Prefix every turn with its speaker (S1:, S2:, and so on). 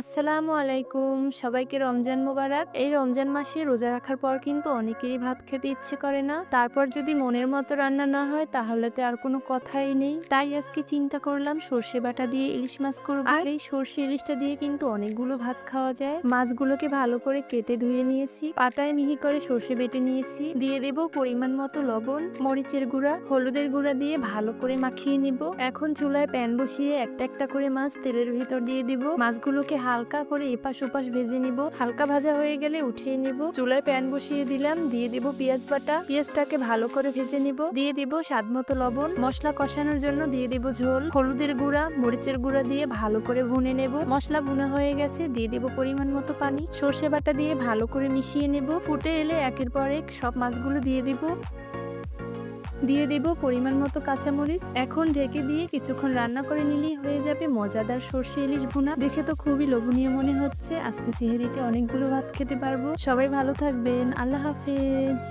S1: আসসালামু আলাইকুম। সবাইকে রমজান মোবারক। এই রমজান মাসে রোজা রাখার পর কিন্তু অনেকেরই ভাত খেতে ইচ্ছে করে না। তারপর যদি মনের মতো রান্না না হয় তাহলে তো আর কোনো কথাই নেই। তাই আজকে চিন্তা করলাম সর্ষে বাটা দিয়ে ইলিশ মাছ করব। আর এই সর্ষে ইলিশটা দিয়ে কিন্তু অনেকগুলো ভাত খাওয়া যায়। মাছগুলোকে ভালো করে কেটে ধুয়ে নিয়েছি। পাটায় মিহি করে সর্ষে বেটে নিয়েছি। দিয়ে দেব পরিমাণ মতো লবণ, মরিচের গুঁড়া, হলুদের গুঁড়া দিয়ে ভালো করে মাখিয়ে নিব। এখন চুলায় প্যান বসিয়ে একটা একটা করে মাছ তেলের ভিতর দিয়ে দিব। মাছগুলোকে হালকা করে এপাশ ওপাশ ভেজে নিব। হালকা ভাজা হয়ে গেলে উঠিয়ে নিব। চুলায় প্যান বসিয়ে দিলাম, দিয়ে দিব পেঁয়াজ বাটা। পেঁয়াজটাকে ভালো করে ভেজে নিব। দিয়ে দিব স্বাদ মতো লবণ। মশলা কষানোর জন্য দিয়ে দিব ঝোল, হলুদের গুঁড়া, মরিচের গুঁড়া দিয়ে ভালো করে ভুনে নেব। মশলা ভুনা হয়ে গেছে, দিয়ে দিব পরিমাণ মতো পানি। সর্ষে বাটা দিয়ে ভালো করে মিশিয়ে নেব। ফুটে এলে একের পর এক সব মাছগুলো দিয়ে দিব পরিমাণ মতো কাঁচামরিচ। এখন ঢেকে দিয়ে কিছুক্ষণ রান্না করে নিলেই হয়ে যাবে মজাদার সর্ষে ইলিশ ভুনা। দেখে তো খুবই লোভনীয় মনে হচ্ছে। আজকে সেহরিতে অনেকগুলো ভাত খেতে পারবো। সবাই ভালো থাকবেন। আল্লাহ হাফেজ।